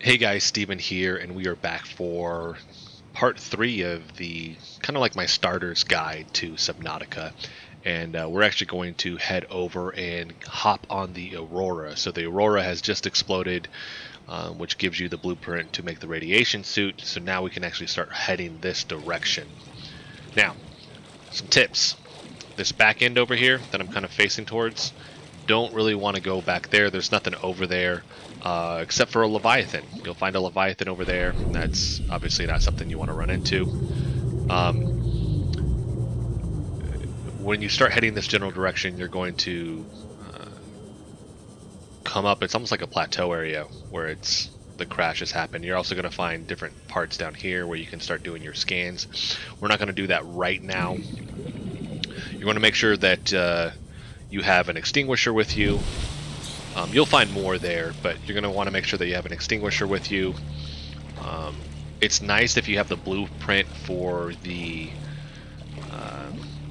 Hey guys, Steven here, and we are back for part 3 of the kind of like my starter's guide to Subnautica. And we're actually going to head over and hop on the Aurora. So the Aurora has just exploded, which gives you the blueprint to make the radiation suit. So now we can actually start heading this direction. Now, some tips. This back end over here that I'm kind of facing towards, don't really want to go back there. There's nothing over there except for a Leviathan. You'll find a Leviathan over there. That's obviously not something you want to run into. When you start heading this general direction, you're going to come up. It's almost like a plateau area where the crashes happen. You're also going to find different parts down here where you can start doing your scans. We're not going to do that right now. You want to make sure that you have an extinguisher with you. You'll find more there, but you're going to want to make sure that you have an extinguisher with you. It's nice if you have the blueprint for the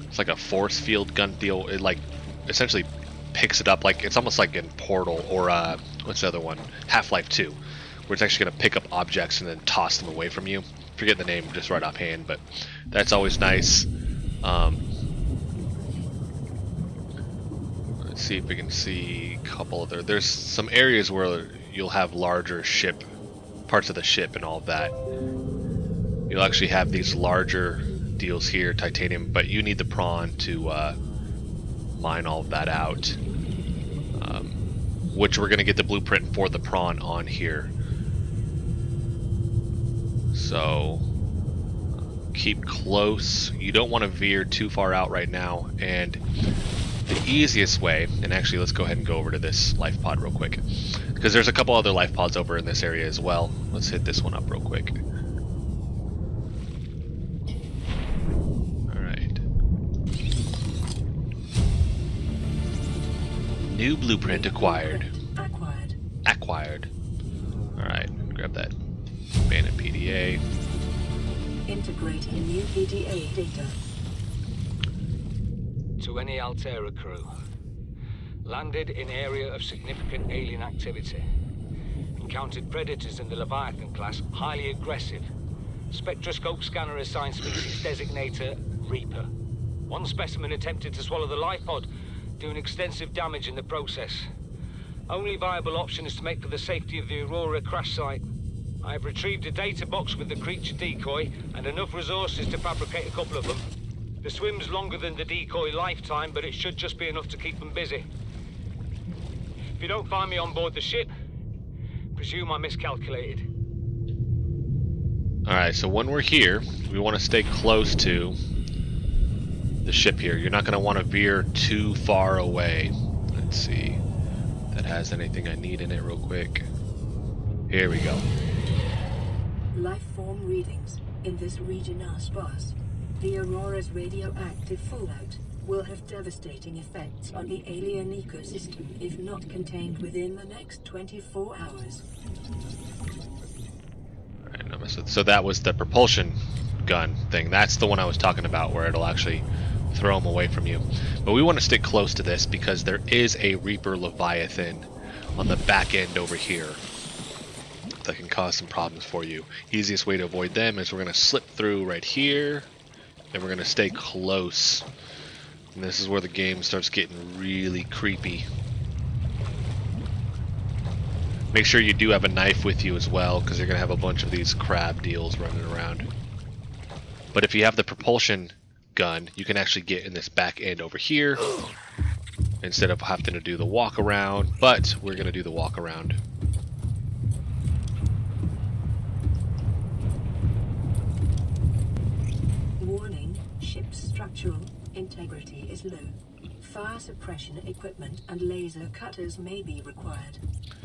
it's like a force field gun deal. It like essentially picks it up, like it's almost like in Portal or what's the other one, Half-Life 2, where it's actually going to pick up objects and then toss them away from you. Forget the name just right offhand, but that's always nice. Let's see if we can see a couple of there's some areas where you'll have larger parts of the ship and all of that. You'll actually have these larger deals here, titanium, but you need the prawn to mine all of that out, which we're going to get the blueprint for the prawn on here. So keep close. You don't want to veer too far out right now, and the easiest way, and actually let's go ahead and go over to this life pod real quick, because there's a couple other life pods over in this area as well. Let's hit this one up real quick. Alright. New blueprint acquired. Acquired. Alright, grab that abandoned PDA. Integrating new PDA data. To any Altera crew. Landed in area of significant alien activity. Encountered predators in the Leviathan class, highly aggressive. Spectroscope scanner assigned species designator Reaper. One specimen attempted to swallow the life pod, doing extensive damage in the process. Only viable option is to make for the safety of the Aurora crash site. I have retrieved a data box with the creature decoy and enough resources to fabricate a couple of them. The swim's longer than the decoy lifetime, but it should just be enough to keep them busy. If you don't find me on board the ship, presume I miscalculated. Alright, so when we're here, we want to stay close to the ship here. You're not going to want to veer too far away. Let's see if that has anything I need in it real quick. Here we go. Life form readings in this region are sparse. The Aurora's radioactive fallout will have devastating effects on the alien ecosystem if not contained within the next 24 hours. Alright, so that was the propulsion gun thing. That's the one I was talking about, where it'll actually throw them away from you. But we want to stick close to this because there is a Reaper Leviathan on the back end over here that can cause some problems for you. Easiest way to avoid them is we're going to slip through right here, and we're going to stay close. And this is where the game starts getting really creepy. Make sure you do have a knife with you as well, because you're going to have a bunch of these crab deals running around. But if you have the propulsion gun, you can actually get in this back end over here instead of having to do the walk around, but we're going to do the walk around. Warning, ship's structural integrity is low. Fire suppression equipment and laser cutters may be required.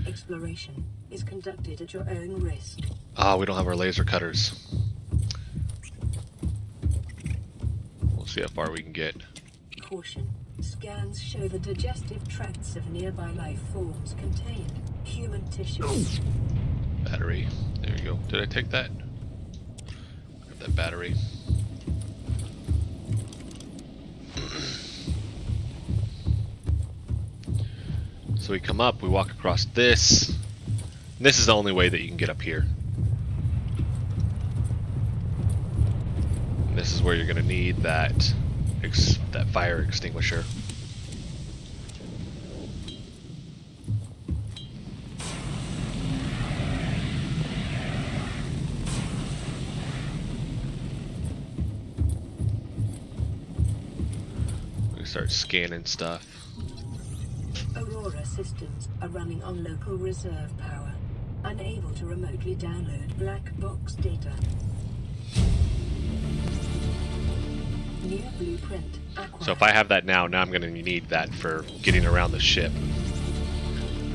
Exploration is conducted at your own risk. We don't have our laser cutters. We'll see how far we can get. Caution. Scans show the digestive tracts of nearby life forms contain human tissue. Battery. There you go. Did I take that? Grab that battery. So we come up, we walk across this, This is the only way that you can get up here. And this is where you're going to need that fire extinguisher. We start scanning stuff. Aurora systems are running on local reserve power, unable to remotely download black box data. New blueprint acquired. So if I have that now I'm going to need that for getting around the ship.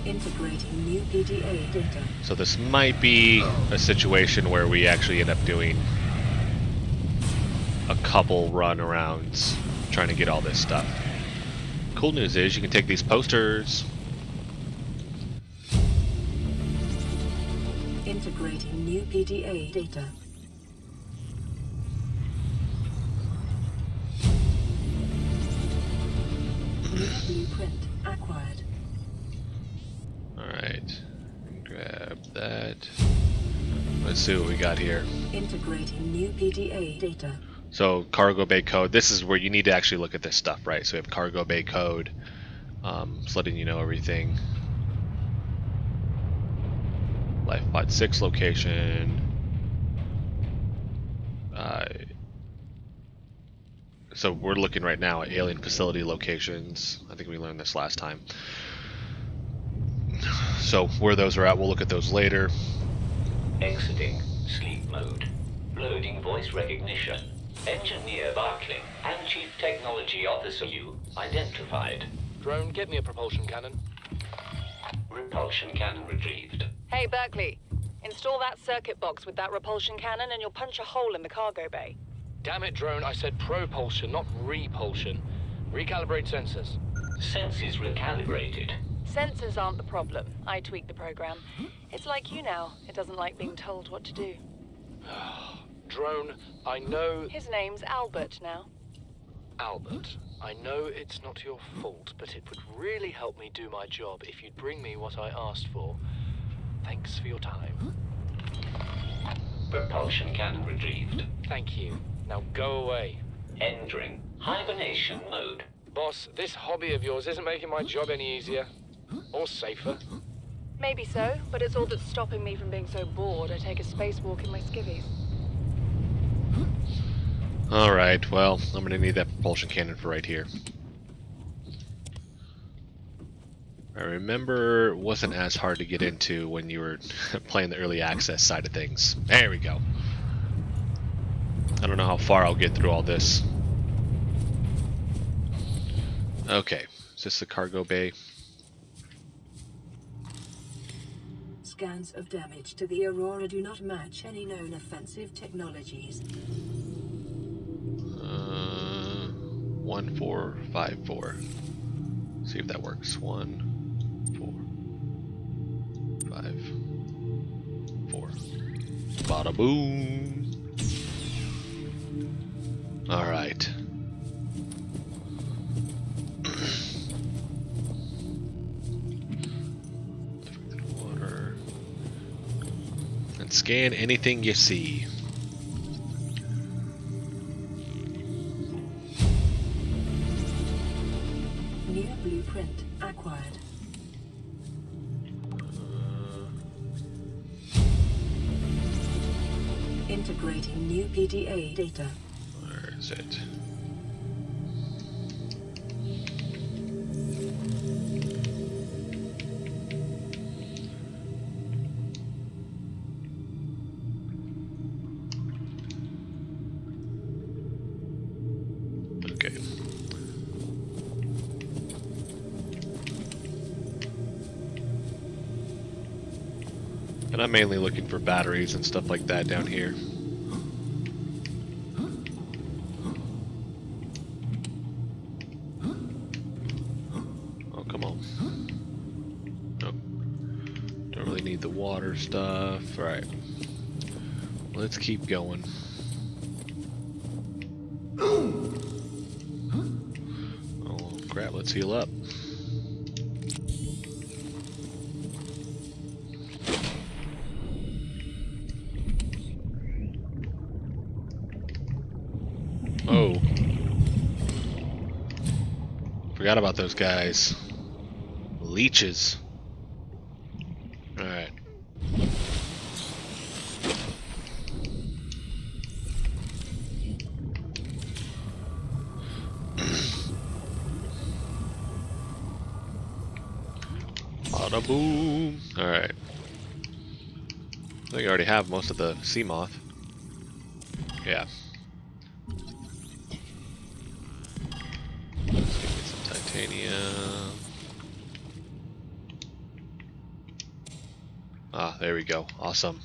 Integrating new PDA data. So this might be a situation where we actually end up doing a couple run-arounds trying to get all this stuff. Cool news is you can take these posters. Integrating new PDA data. New blueprint acquired. Alright. Grab that. Let's see what we got here. Integrating new PDA data. So cargo bay code, this is where you need to actually look at this stuff, right? So we have cargo bay code, it's letting you know everything. Life pod 6 location. So we're looking right now at alien facility locations. I think we learned this last time. So where those are at, we'll look at those later. Exiting sleep mode. Loading voice recognition. Engineer Barclay and Chief Technology Officer you identified. Drone, get me a propulsion cannon. Repulsion cannon retrieved. Hey, Berkeley. Install that circuit box with that repulsion cannon and you'll punch a hole in the cargo bay. Damn it, Drone, I said propulsion, not repulsion. Recalibrate sensors. Senses recalibrated. Sensors aren't the problem. I tweaked the program. It's like you now. It doesn't like being told what to do. Drone, I know... His name's Albert now. Albert, I know it's not your fault, but it would really help me do my job if you'd bring me what I asked for. Thanks for your time. Propulsion cannon retrieved. Thank you. Now go away. Entering hibernation mode. Boss, this hobby of yours isn't making my job any easier. Or safer. Maybe so, but it's all that's stopping me from being so bored I take a spacewalk in my skivvies. Alright, well, I'm going to need that propulsion cannon for right here. I remember it wasn't as hard to get into when you were playing the early access side of things. There we go. I don't know how far I'll get through all this. Okay, is this the cargo bay? Scans of damage to the Aurora do not match any known offensive technologies. 1454. See if that works. 1454. Bada boom. All right. Water. And scan anything you see. New blueprint acquired. Integrating new PDA data. Where is it? Okay. And I'm mainly looking for batteries and stuff like that down here. Oh, come on. Nope. Don't really need the water stuff. Alright. Let's keep going. Oh, crap. Let's heal up. Oh. Forgot about those guys. Leeches. Alright. Bada boom. Alright. I think I already have most of the sea moth. Yeah. Let's get some titanium. Ah, there we go. Awesome.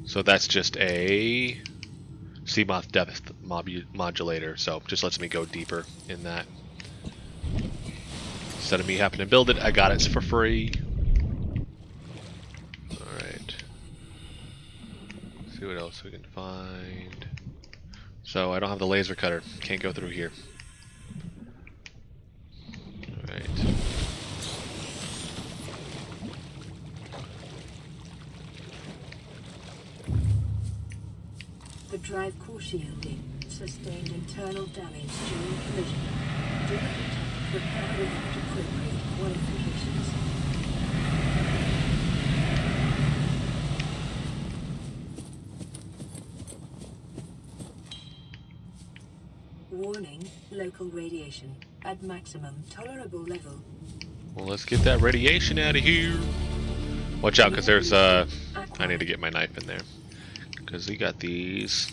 So that's just a sea moth depth modulator, so just lets me go deeper in that. Instead of me having to build it, I got it for free. Alright. See what else we can find. So I don't have the laser cutter. Can't go through here. Alright. The drive core shielding sustained internal damage during collision. Do not attempt repair without appropriate qualifications. Warning, local radiation at maximum tolerable level. Well, let's get that radiation out of here. Watch out, because there's I need to get my knife in there. Because we got these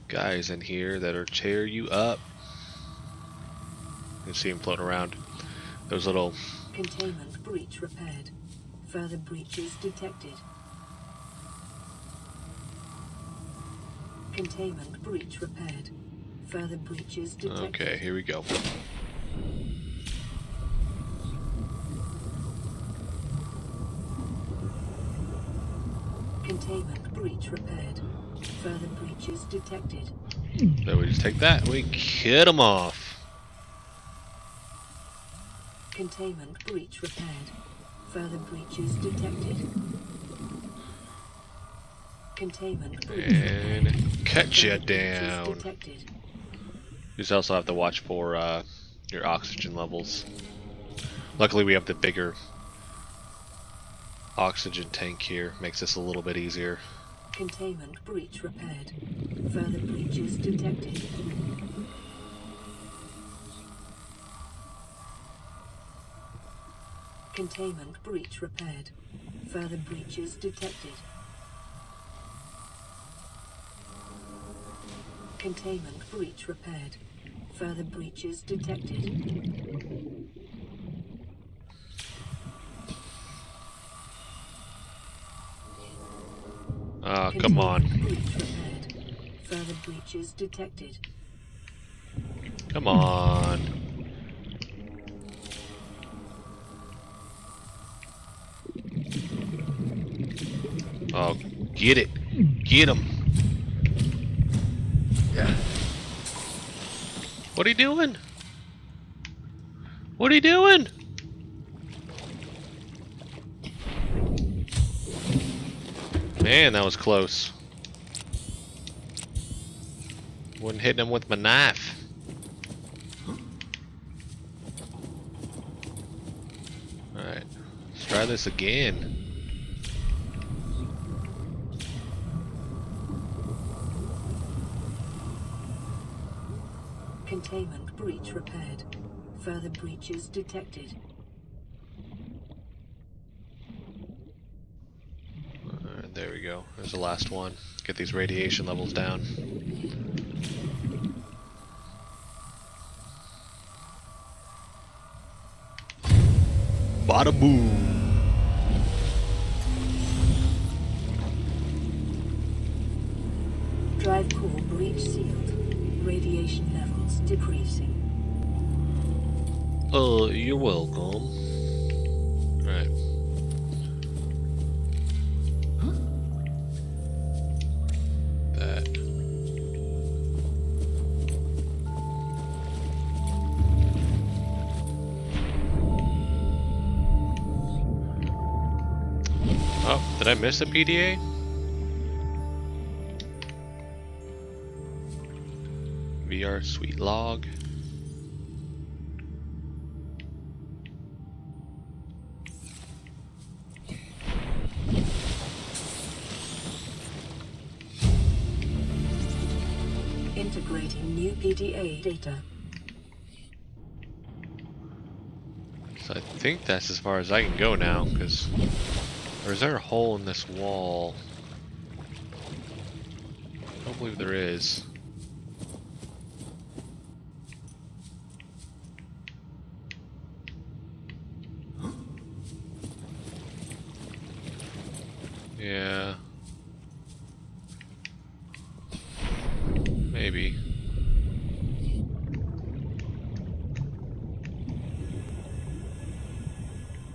guys in here that'll tear you up. You can see them floating around. Those little... Containment breach repaired. Further breaches detected. Containment breach repaired. Further breaches detected. Okay, here we go. Containment breach repaired. Further breaches detected. So we just take that, we get them off. Containment breach repaired. Further breaches detected. Containment breach repaired. And cut you Further breaches down. detected. You just also have to watch for your oxygen levels. Luckily we have the bigger oxygen tank here. Makes this a little bit easier. Containment breach repaired. Further breaches detected. Containment breach repaired. Further breaches detected. Containment breach repaired. Further breaches detected. Oh, come on. Breach repaired. Further breaches detected. Come on. Oh, get it. Get him. Yeah. What are you doing? What are you doing? Man, that was close. Wasn't hitting him with my knife. Alright, let's try this again. Containment breach repaired. Further breaches detected. Alright, there we go. There's the last one. Get these radiation levels down. Bada boom! Drive core breach sealed. Radiation levels decreasing. Oh, you're welcome. Right. That. Oh, did I miss a PDA? be our sweet log. Integrating new PDA data. So I think that's as far as I can go now, because... Or is there a hole in this wall? I don't believe there is. Yeah. Maybe.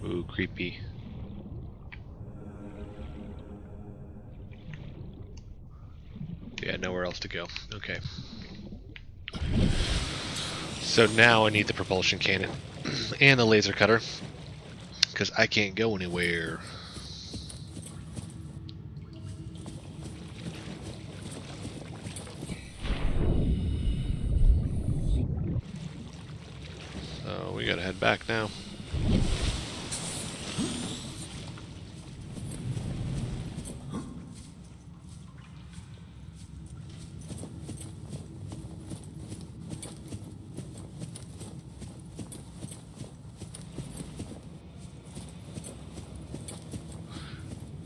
Ooh, creepy. Yeah, nowhere else to go. Okay. So now I need the propulsion cannon and the laser cutter, because I can't go anywhere. So we gotta head back now.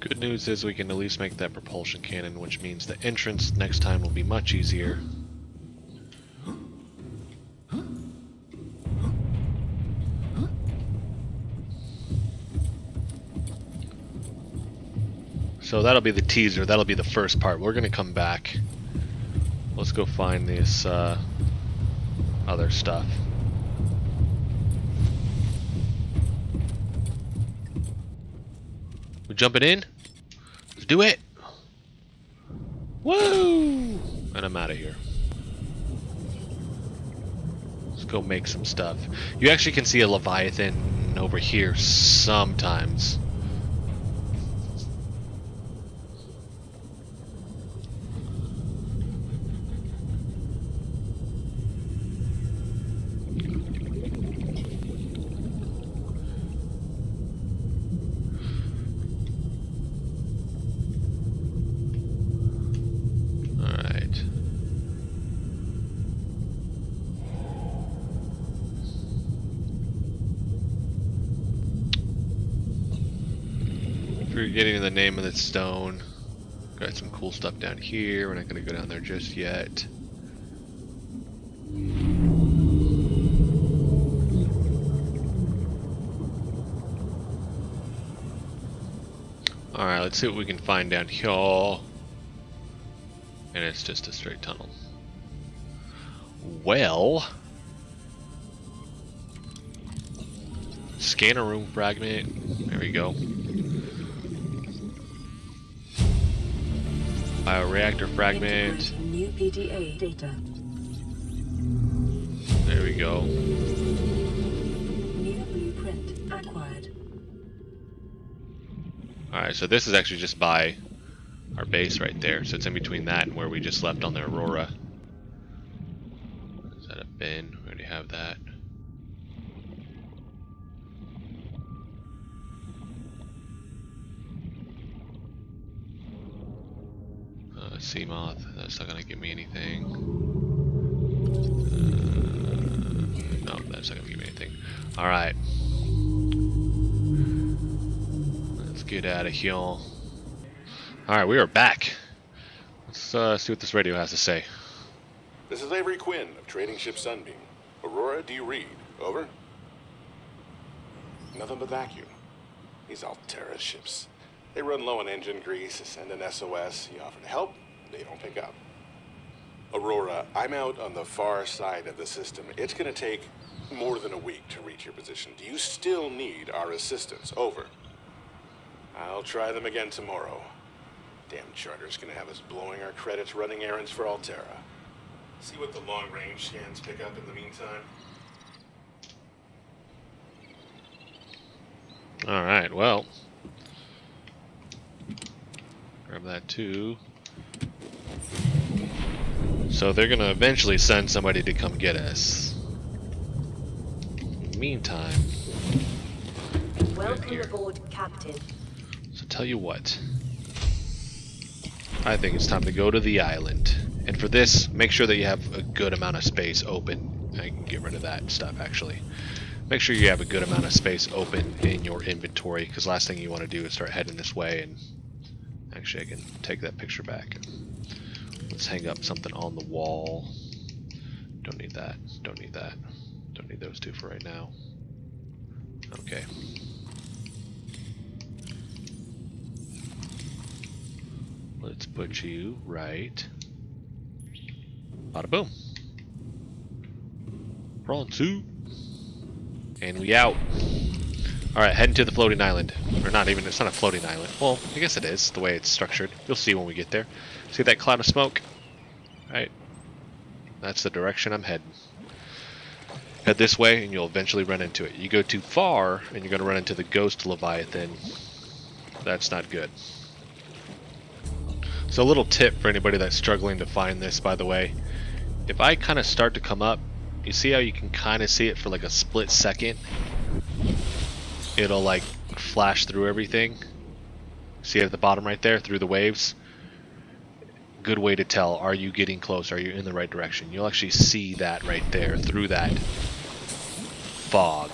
Good news is we can at least make that propulsion cannon, which means the entrance next time will be much easier. So that'll be the teaser, that'll be the first part. We're gonna come back. Let's go find this other stuff. We jumping in? Let's do it! Woo! And I'm out of here. Let's go make some stuff. You actually can see a Leviathan over here sometimes. Forgetting the name of the stone. Got some cool stuff down here. We're not going to go down there just yet. Alright, let's see what we can find down here. And it's just a straight tunnel. Well... Scanner room fragment. There we go. Bioreactor fragment. New PDA data. There we go. New blueprint acquired. Alright, so this is actually just by our base right there. So it's in between that and where we just left on the Aurora. Is that a bin? We already have that. Sea moth, that's not gonna give me anything. No, that's not gonna give me anything. Alright. Let's get out of here. Alright, we are back. Let's see what this radio has to say. This is Avery Quinn of Trading Ship Sunbeam. Aurora, do you read? Over? Nothing but vacuum. These Altera ships. They run low on engine grease, send an SOS, you offer to help, they don't pick up. Aurora, I'm out on the far side of the system. It's gonna take more than a week to reach your position. Do you still need our assistance? Over. I'll try them again tomorrow. Damn charter's gonna have us blowing our credits running errands for Altera. See what the long-range scans pick up in the meantime. Alright, well. Grab that too. So they're gonna eventually send somebody to come get us. In the meantime, Welcome aboard, Captain. so tell you what, I think it's time to go to the island. And for this, make sure that you have a good amount of space open. I can get rid of that stuff actually. Make sure you have a good amount of space open in your inventory, because last thing you want to do is start heading this way. And actually, I can take that picture back. Let's hang up something on the wall. Don't need that. Don't need that. Don't need those two for right now. Okay. Let's put you right. Bada boom. Prawn soup. And we out. Alright, heading to the floating island. Or not even, it's not a floating island. Well, I guess it is, the way it's structured. You'll see when we get there. See that cloud of smoke? Right. That's the direction I'm heading. Head this way and you'll eventually run into it. You go too far and you're going to run into the ghost Leviathan. That's not good. So a little tip for anybody that's struggling to find this, by the way. If I kind of start to come up, you see how you can kind of see it for like a split second? It'll like flash through everything. See it at the bottom right there, through the waves? Good way to tell, are you getting close? Are you in the right direction? You'll actually see that right there, through that fog.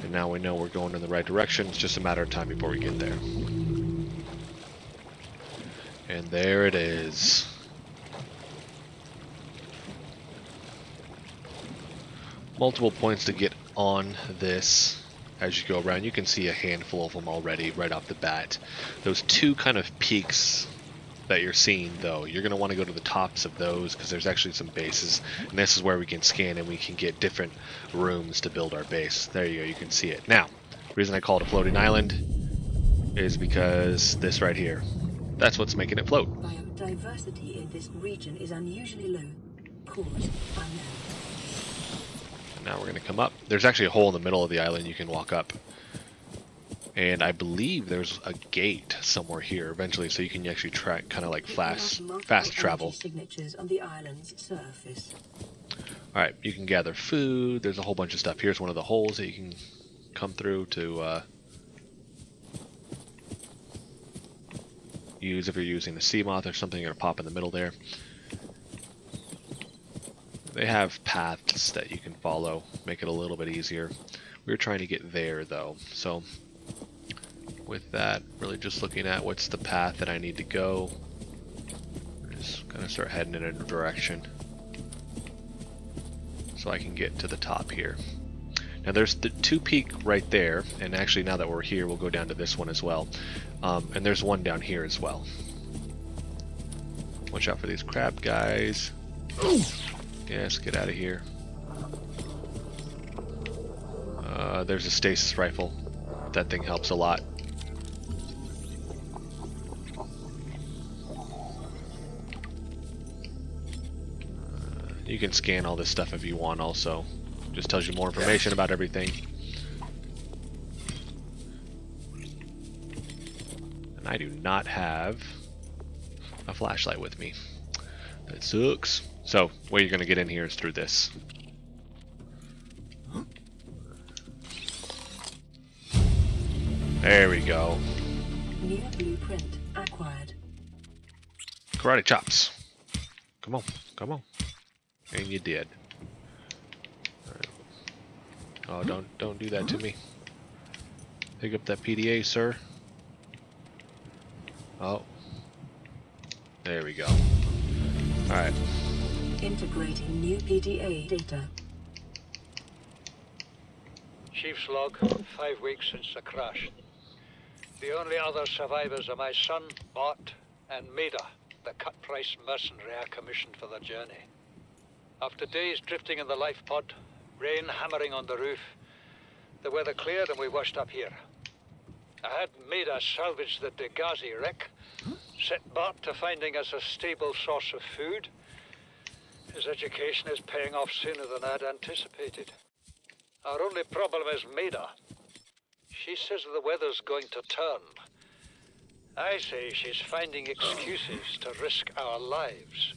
And now we know we're going in the right direction. It's just a matter of time before we get there. And there it is. Multiple points to get on this as you go around. You can see a handful of them already right off the bat. Those two kind of peaks that you're seeing, though, you're going to want to go to the tops of those because there's actually some bases. And this is where we can scan and we can get different rooms to build our base. There you go, you can see it. Now, the reason I call it a floating island is because this right here. That's what's making it float. Biodiversity in this region is unusually low. Cause unknown. Now we're going to come up. There's actually a hole in the middle of the island you can walk up. And I believe there's a gate somewhere here eventually, so you can actually try kind of like fast travel. Signatures on the island's surface. Alright, you can gather food. There's a whole bunch of stuff. Here's one of the holes that you can come through to use if you're using the sea moth or something. You're going to pop in the middle there. They have paths that you can follow, make it a little bit easier. We were trying to get there though, so with that, really just looking at what's the path that I need to go. Just gonna start heading in a direction so I can get to the top here. Now there's the two peak right there, and actually now that we're here, we'll go down to this one as well. And there's one down here as well. Watch out for these crab guys. Yes, get out of here. There's a Stasis Rifle. That thing helps a lot. You can scan all this stuff if you want also. Just tells you more information about everything. And I do not have a flashlight with me. That sucks. So, way you're going to get in here is through this. There we go. New blueprint acquired. Karate chops. Come on, come on. And you did. All right. Oh, don't do that to me. Pick up that PDA, sir. Oh. There we go. Alright. Integrating new PDA data. Chief's log, 5 weeks since the crash. The only other survivors are my son, Bart, and Maida, the cut-price mercenary I commissioned for the journey. After days drifting in the life pod, rain hammering on the roof, the weather cleared and we washed up here. I had Maida salvage the Degazi wreck, set Bart to finding us a stable source of food. His education is paying off sooner than I'd anticipated. Our only problem is Maida. She says the weather's going to turn. I say she's finding excuses to risk our lives.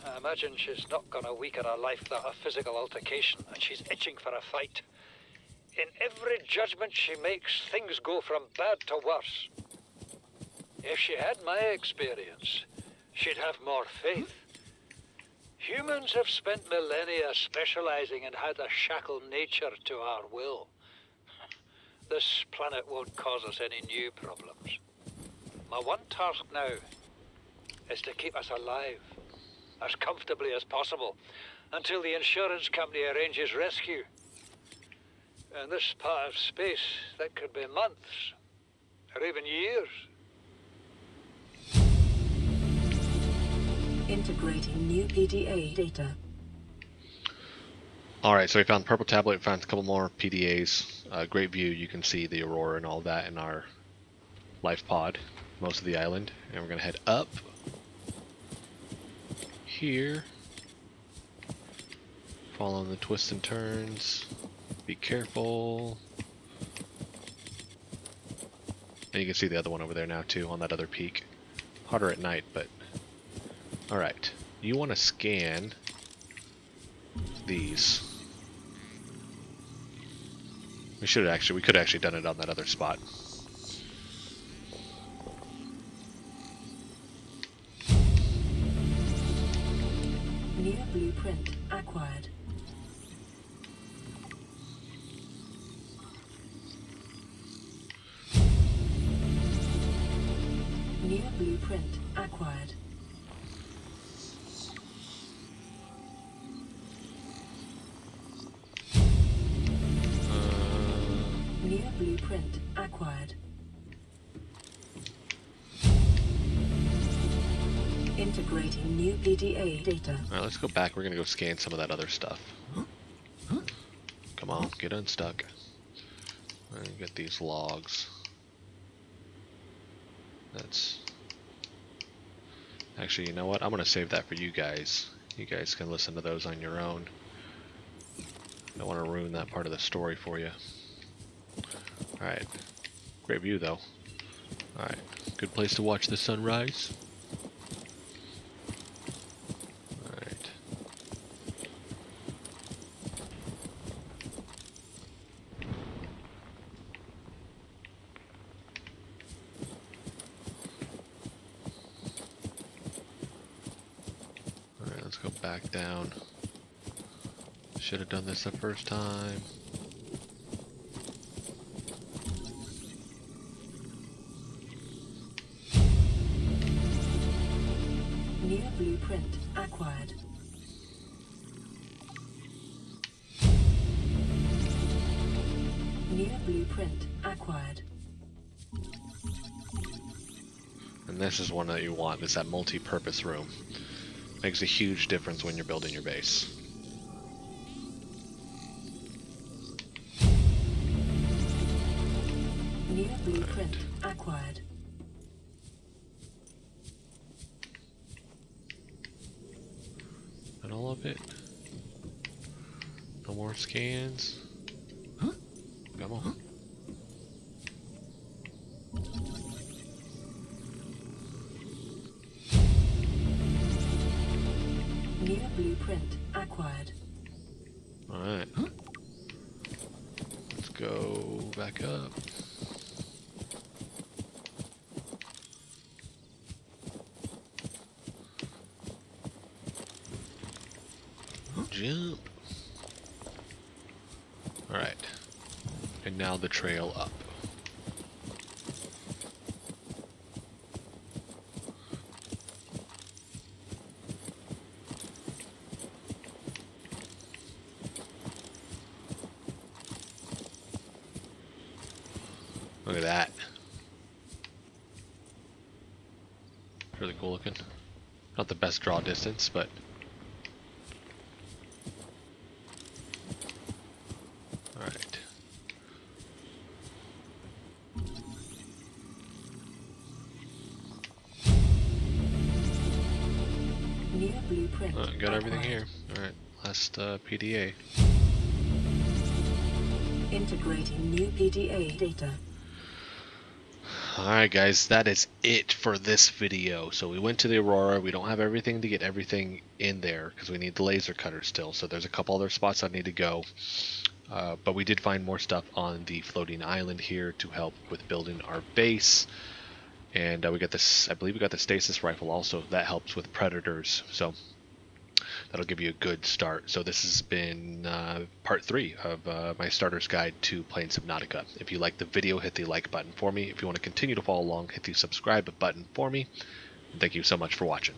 I imagine she's not gonna weaken her life without a physical altercation, and she's itching for a fight. In every judgment she makes, things go from bad to worse. If she had my experience, she'd have more faith. Humans have spent millennia specializing in how to shackle nature to our will. This planet won't cause us any new problems. My one task now is to keep us alive, as comfortably as possible, until the insurance company arranges rescue. In this part of space, that could be months, or even years. Integrating new PDA data. Alright, so we found the purple tablet, we found a couple more PDAs. Great view, you can see the Aurora and all that in our life pod, most of the island. And we're going to head up here, following the twists and turns. Be careful. And you can see the other one over there now too, on that other peak. Harder at night, but... Alright, you want to scan these. We could have actually done it on that other spot. New blueprint acquired. New blueprint acquired. New blueprint acquired. Integrating new PDA data. Alright, let's go back. We're gonna go scan some of that other stuff. Come on, get unstuck. And get these logs. That's... Actually, you know what? I'm gonna save that for you guys. You guys can listen to those on your own. I don't want to ruin that part of the story for you. Alright. Great view, though. Alright. Good place to watch the sunrise. Alright. Alright, let's go back down. Should have done this the first time. New blueprint acquired. New blueprint acquired. And this is one that you want, is that multi-purpose room. Makes a huge difference when you're building your base. New blueprint acquired. And all of it. No more scans. Come on. New blueprint acquired. Alright. Let's go back up. Jump. Alright. And now the trail up. Look at that. Really cool looking. Not the best draw distance, but alright. New blueprint. Got everything here. Alright, last PDA. Integrating new PDA data. Alright guys, that is it for this video. So we went to the Aurora. We don't have everything to get everything in there because we need the laser cutter still. So there's a couple other spots I need to go. But we did find more stuff on the floating island here to help with building our base. And we got this, I believe we got the Stasis Rifle also. That helps with predators. So that'll give you a good start. So this has been part 3 of my starter's guide to playing Subnautica. If you like the video, hit the like button for me. If you want to continue to follow along, hit the subscribe button for me. Thank you so much for watching.